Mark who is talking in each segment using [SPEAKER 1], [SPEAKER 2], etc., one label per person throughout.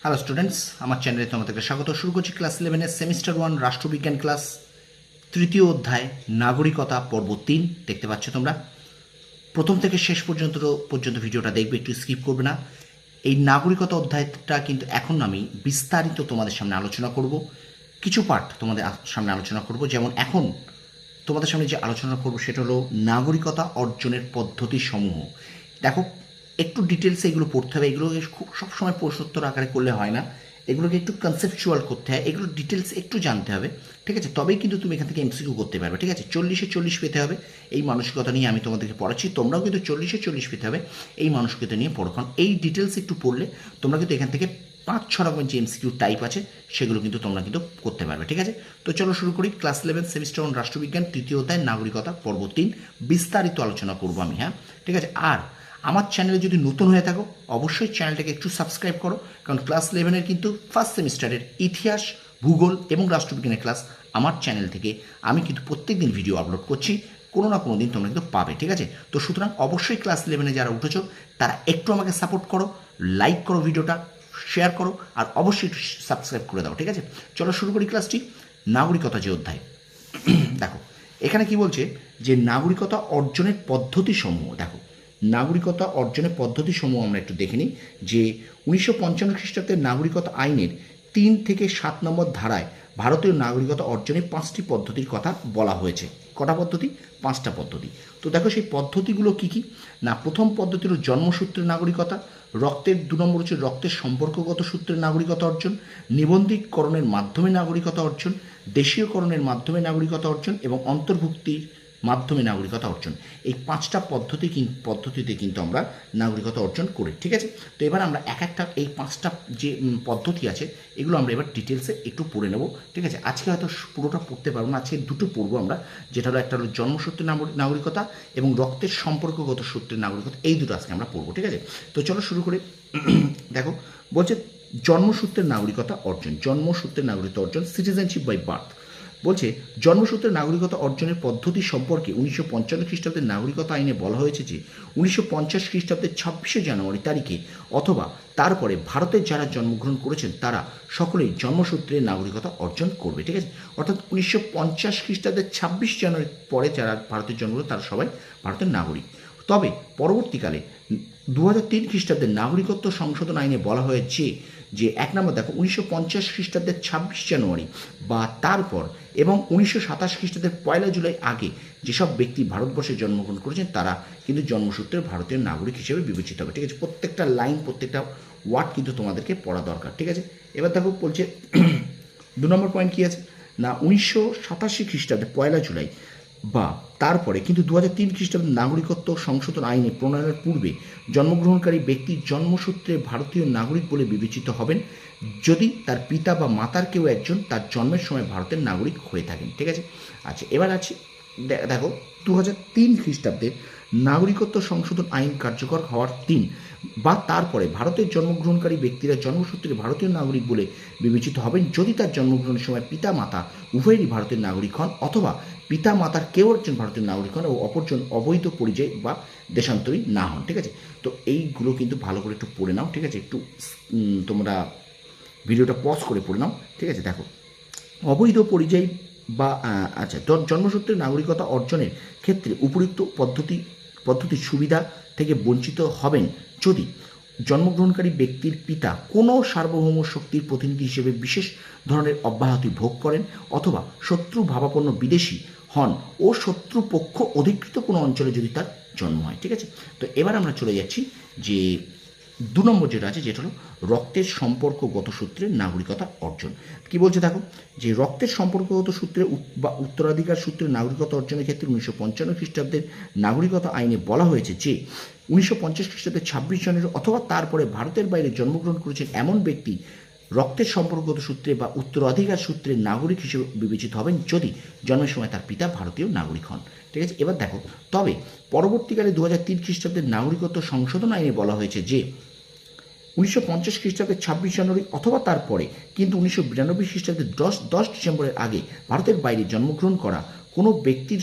[SPEAKER 1] Hello students, আমার চ্যানেলে তোমাদেরকে স্বাগত। শুরু করছি ক্লাস 11-এর সেমিস্টার 1 রাষ্ট্রবিজ্ঞান ক্লাস, তৃতীয় অধ্যায় নাগরিকতা পর্ব 3। দেখতে পাচ্ছ তোমরা প্রথম থেকে শেষ পর্যন্ত ভিডিওটা দেখবে, একটু স্কিপ করবে না। এই নাগরিকতা অধ্যায়টা কিন্তু এখন আমি বিস্তারিত তোমাদের সামনে আলোচনা করব। কিছু পার্ট তোমাদের সামনে আলোচনা করব, যেমন এখন তোমাদের সামনে যে আলোচনা করব সেটা হলো নাগরিকতা অর্জনের পদ্ধতি সমূহ। দেখো, একটু ডিটেলসে এগুলো পড়তে হবে। এগুলো খুব সবসময় প্রশ্নোত্তর আকারে করলে হয় না, এগুলোকে একটু কনসেপচুয়াল করতে হয়, এগুলো ডিটেলস একটু জানতে হবে, ঠিক আছে? তবেই কিন্তু তুমি এখান থেকে এমসিকিউ করতে পারবে, ঠিক আছে? 40-এ 40 পেতে হবে, এই মানসিকতা নিয়ে আমি তোমাদেরকে পড়াচ্ছি। তোমরাও কিন্তু 40-এ 40 পেতে হবে, এই মানসিকতা নিয়ে পড়ো। কারণ এই ডিটেলস একটু পড়লে তোমরা কিন্তু এখান থেকে 5-6 রকমের যে এমসিকিউ টাইপ আছে সেগুলো কিন্তু তোমরা কিন্তু করতে পারবে, ঠিক আছে? তো চলো শুরু করি। ক্লাস 11 সেমিস্টার 1 রাষ্ট্রবিজ্ঞান, তৃতীয় অধ্যায় নাগরিকতা পর্ব 3 বিস্তারিত আলোচনা করবো আমি, হ্যাঁ, ঠিক আছে? আর আমার চ্যানেলে যদি নতুন হয়ে থাকো অবশ্যই চ্যানেলটাকে একটু সাবস্ক্রাইব করো, কারণ ক্লাস 11-এর কিন্তু ফার্স্ট সেমিস্টারের ইতিহাস, ভূগোল এবং রাষ্ট্রবিজ্ঞানের ক্লাস আমার চ্যানেল থেকে আমি কিন্তু প্রত্যেক দিন ভিডিও আপলোড করছি, কোনো না কোনো দিন তোমরা কিন্তু পাবে, ঠিক আছে? তো সুতরাং অবশ্যই ক্লাস 11-এ যারা উঠেছো তারা একটু আমাকে সাপোর্ট করো, লাইক করো ভিডিওটা, শেয়ার করো, আর অবশ্যই একটু সাবস্ক্রাইব করে দাও, ঠিক আছে? চলো শুরু করি ক্লাসটি। নাগরিকতা যে অধ্যায়, দেখো এখানে কি বলছে যে নাগরিকতা অর্জনের পদ্ধতি সমূহ। দেখো, নাগরিকতা অর্জনের পদ্ধতি সমূহ আমরা একটু দেখে নিই। যে 1955 খ্রিস্টাব্দের নাগরিকতা আইনের 3 থেকে 7 নম্বর ধারায় ভারতীয় নাগরিকতা অর্জনের 5টি পদ্ধতির কথা বলা হয়েছে। কটা পদ্ধতি? 5টা পদ্ধতি। তো দেখো সেই পদ্ধতিগুলো কি কি না, প্রথম পদ্ধতি হলো জন্মসূত্রের নাগরিকতা, রক্তের 2 নম্বর হচ্ছে রক্তের সম্পর্কগত সূত্রের নাগরিকতা অর্জন, নিবন্ধীকরণের মাধ্যমে নাগরিকতা অর্জন, দেশীয়করণের মাধ্যমে নাগরিকতা অর্জন এবং অন্তর্ভুক্তির মাধ্যমে নাগরিকতা অর্জন। এই 5টা পদ্ধতিতে কিন্তু আমরা নাগরিকতা অর্জন করি, ঠিক আছে? তো এবার আমরা এক একটা এই 5টা যে পদ্ধতি আছে এগুলো আমরা এবার ডিটেলসে একটু পড়ে নেব, ঠিক আছে? আজকে হয়তো পুরোটা পড়তে পারবো না, আজকে দুটো পড়বো আমরা, যেটা হলো একটা হলো জন্মসূত্রের নাগরিকতা এবং রক্তের সম্পর্কগত সূত্রের নাগরিকতা। এই দুটো আজকে আমরা পড়বো, ঠিক আছে? তো চলো শুরু করে। দেখো বলছে জন্মসূত্রের নাগরিকতা অর্জন। জন্মসূত্রের নাগরিকতা অর্জন, সিটিজেনশিপ বাই বার্থ। বলছে জন্মসূত্রে নাগরিকতা অর্জনের পদ্ধতি সম্পর্কে 1955 খ্রিস্টাব্দের নাগরিকতা আইনে বলা হয়েছে যে 1950 খ্রিস্টাব্দের 26শে জানুয়ারি তারিখে অথবা তারপরে ভারতের যারা জন্মগ্রহণ করেছেন তারা সকলেই জন্মসূত্রে নাগরিকতা অর্জন করবে, ঠিক আছে? অর্থাৎ 1950 খ্রিস্টাব্দের 26 জানুয়ারির পরে যারা ভারতের জন্মগ্রহণ তারা সবাই ভারতের নাগরিক। তবে পরবর্তীকালে 2003 খ্রিস্টাব্দের নাগরিকত্ব সংশোধন আইনে বলা হয়েছে যে 1 নম্বর দেখো 1950 খ্রিস্টাব্দের 26 জানুয়ারি বা তারপর এবং 1927 খ্রিস্টাব্দের 1 জুলাই আগে যেসব ব্যক্তি ভারতবর্ষে জন্মগ্রহণ করেছেন তারা কিন্তু জন্মসূত্রে ভারতীয় নাগরিক হিসেবে বিবেচিত হবে, ঠিক আছে? প্রত্যেকটা লাইন, প্রত্যেকটা ওয়ার্ড কিন্তু তোমাদেরকে পড়া দরকার, ঠিক আছে? এবার দেখো বলছে 2 নম্বর পয়েন্ট কী আছে না, 1987 খ্রিস্টাব্দে 1 জুলাই বা তারপরে কিন্তু 2003 খ্রিস্টাব্দের নাগরিকত্ব সংশোধন আইনে প্রণয়নের পূর্বে জন্মগ্রহণকারী ব্যক্তি জন্মসূত্রে ভারতীয় নাগরিক বলে বিবেচিত হবেন যদি তার পিতা বা মাতার কেউ একজন তার জন্মের সময় ভারতের নাগরিক হয়ে থাকেন, ঠিক আছে? আচ্ছা, এবার আছে দেখো 2003 খ্রিস্টাব্দে নাগরিকত্ব সংশোধন আইন কার্যকর হওয়ার দিন বা তারপরে ভারতের জন্মগ্রহণকারী ব্যক্তিরা জন্মসূত্রে ভারতীয় নাগরিক বলে বিবেচিত হবেন যদি তার জন্মগ্রহণের সময় পিতা মাতা উভয়েরই ভারতের নাগরিক হন অথবা পিতা মাতার কেউ একজন ভারতীয় নাগরিক হন ও অপরজন অবৈধ পরিযায়ী বা দেশান্তরী না হন, ঠিক আছে? তো এইগুলো কিন্তু ভালো করে একটু পড়ে নাও, ঠিক আছে? একটু তোমরা ভিডিওটা পজ করে পড়ে নাও, ঠিক আছে? দেখো, অবৈধ পরিযায়ী বা আচ্ছা, জন্মসূত্রে নাগরিকতা অর্জনের ক্ষেত্রে উপযুক্ত পদ্ধতির সুবিধা থেকে বঞ্চিত হবেন যদি জন্মগ্রহণকারী ব্যক্তির পিতা কোনো সার্বভৌম শক্তির প্রতিনিধি হিসেবে বিশেষ ধরনের অব্যাহতি ভোগ করেন অথবা শত্রু ভাবাপন্ন বিদেশি হন ও শত্রুপক্ষ অধিকৃত কোনো অঞ্চলে যদি তার জন্ম হয়, ঠিক আছে? তো এবার আমরা চলে যাচ্ছি যে 2 নম্বর যেটা আছে, যেটা হলো রক্তের সম্পর্কগত সূত্রে নাগরিকতা অর্জন। কি বলছে দেখো, যে রক্তের সম্পর্কগত সূত্রে বা উত্তরাধিকার সূত্রে নাগরিকতা অর্জনের ক্ষেত্রে 1955 খ্রিস্টাব্দের নাগরিকতা আইনে বলা হয়েছে যে 1950 খ্রিস্টাব্দের 26 জানুয়ারি অথবা তারপরে ভারতের বাইরে জন্মগ্রহণ করেছেন এমন ব্যক্তি রক্তের সম্পর্কগত সূত্রে বা উত্তরাধিকার সূত্রে নাগরিক হিসেবে বিবেচিত হবেন যদি জন্মের সময় তার পিতা ভারতীয় নাগরিক হন, ঠিক আছে? এবার দেখো, তবে পরবর্তীকালে 2003 খ্রিস্টাব্দের নাগরিকত্ব সংশোধন আইনে বলা হয়েছে যে 1950 খ্রিস্টাব্দের 26 জানুয়ারি অথবা তারপরে কিন্তু 1992 খ্রিস্টাব্দের 10 ডিসেম্বরের আগে ভারতের বাইরে জন্মগ্রহণ করা কোনো ব্যক্তির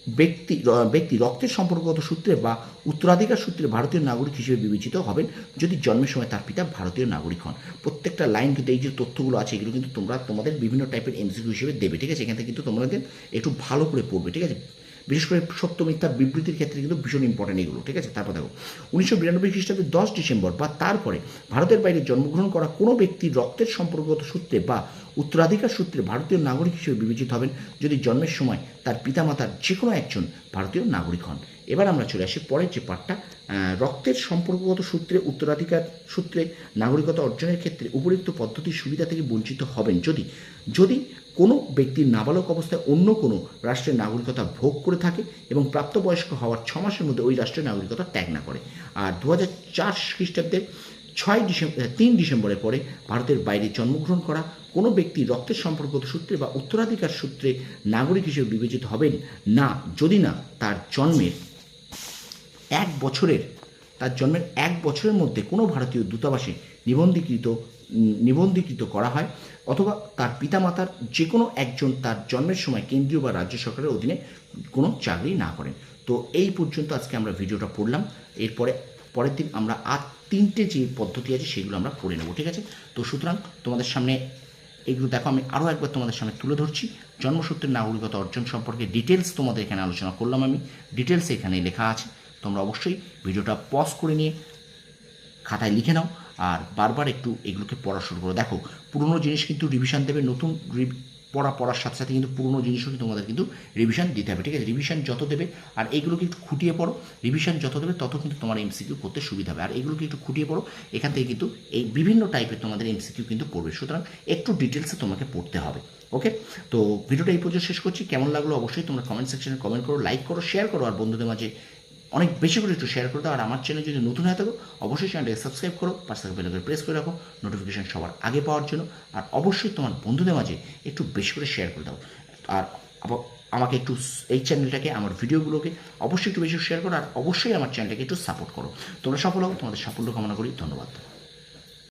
[SPEAKER 1] ব্যক্তি রক্তের সম্পর্কগত সূত্রে বা উত্তরাধিকার সূত্রে ভারতীয় নাগরিক হিসেবে বিবেচিত হবেন যদি জন্মের সময় তার পিতা ভারতীয় নাগরিক হন। প্রত্যেকটা লাইন কিন্তু এই যে তথ্যগুলো আছে এগুলো কিন্তু তোমরা তোমাদের বিভিন্ন টাইপের এমসিকিউ হিসেবে দেবে, ঠিক আছে? এখান থেকে কিন্তু তোমাদের একটু ভালো করে পড়বে, ঠিক আছে? বিশেষ করে সত্য মিথ্যা বিবৃতির ক্ষেত্রে কিন্তু ভীষণ ইম্পর্টেন্ট এগুলো, ঠিক আছে? তারপর দেখো 1992 খ্রিস্টাব্দে 10 ডিসেম্বর বা তারপরে ভারতের বাইরে জন্মগ্রহণ করা কোনো ব্যক্তির রক্তের সম্পর্কগত সূত্রে বা উত্তরাধিকার সূত্রে ভারতীয় নাগরিক হিসেবে বিবেচিত হবেন যদি জন্মের সময় তার পিতামাতার যে কোনো একজন ভারতীয় নাগরিক হন। এবার আমরা চলে আসি পরের যে পার্টটা, রক্তের সম্পর্কগত সূত্রে উত্তরাধিকার সূত্রে নাগরিকতা অর্জনের ক্ষেত্রে উপরিক্ত পদ্ধতির সুবিধা থেকে বঞ্চিত হবেন যদি কোনো ব্যক্তির নাবালক অবস্থায় অন্য কোনো রাষ্ট্রের নাগরিকতা ভোগ করে থাকে এবং প্রাপ্তবয়স্ক হওয়ার 6 মাসের মধ্যে ওই রাষ্ট্রের নাগরিকতা ত্যাগ না করে। আর 2004 খ্রিস্টাব্দের 3 ডিসেম্বরের পরে ভারতের বাইরে জন্মগ্রহণ করা কোনো ব্যক্তি রক্তের সম্পর্কগত সূত্রে বা উত্তরাধিকার সূত্রে নাগরিক হিসেবে বিবেচিত হবেন না যদি না তার জন্মের 1 বছরের মধ্যে কোনো ভারতীয় দূতাবাসে নিবন্ধীকৃত করা হয় অথবা তার পিতামাতার যে কোনো একজন তার জন্মের সময় কেন্দ্রীয় বা রাজ্য সরকারের অধীনে কোনো চাকরি না করেন। তো এই পর্যন্ত আজকে আমরা ভিডিওটা পড়লাম। পরের দিন আমরা আর 3টে যে পদ্ধতি আছে সেগুলো আমরা পড়ে নেব, ঠিক আছে? তো সুতরাং তোমাদের সামনে এগুলো দেখো আমি আরও একবার তোমাদের সামনে তুলে ধরছি। জন্মসূত্রের নাগরিকতা অর্জন সম্পর্কে ডিটেলস তোমাদের এখানে আলোচনা করলাম, আমি ডিটেলস এখানে লেখা আছে। তোমরা অবশ্যই ভিডিওটা পজ করে নিয়ে খাতায় লিখে নাও আর বারবার একটু এগুলোকে পড়া শুরু করো। দেখো পুরনো জিনিস কিন্তু রিভিশন দেবে, নতুন পড়ার সাথে সাথে কিন্তু পুরনো জিনিসও কিন্তু তোমাদের কিন্তু রিভিশন দিতে হবে, ঠিক আছে? রিভিশন যত দেবে আর এইগুলোকে একটু খুঁটিয়ে পড়ো, রিভিশন যত দেবে তত কিন্তু তোমার এমসিকিউ করতে সুবিধা হবে। আর এগুলোকে একটু খুঁটিয়ে পড়ো, এখান থেকে কিন্তু এই বিভিন্ন টাইপের তোমাদের এমসিকিউ কিন্তু পড়বে, সুতরাং একটু ডিটেলসে তোমাকে পড়তে হবে। ওকে, তো ভিডিওটা এই পর্যন্ত শেষ করছি। কেমন লাগলো অবশ্যই তোমরা কমেন্ট সেকশনে কমেন্ট করো, লাইক করো, শেয়ার করো আর বন্ধুদের মাঝে অনেক বেশি করে একটু শেয়ার করে দাও। আর আমার চ্যানেল যদি নতুন হয়ে থাকো অবশ্যই চ্যানেলটাকে সাবস্ক্রাইব করো, পাশে বেল আইকন প্রেস করে রাখো নোটিফিকেশন সবার আগে পাওয়ার জন্য। আর অবশ্যই তোমার বন্ধুদের মাঝে একটু বেশি করে শেয়ার করে দাও। আর আমাকে একটু এই চ্যানেলটাকে, আমার ভিডিওগুলোকে অবশ্যই একটু বেশি শেয়ার করো আর অবশ্যই আমার চ্যানেলটাকে একটু সাপোর্ট করো। তোমরা সফল হও, তোমাদের সাফল্য কামনা করি। ধন্যবাদ।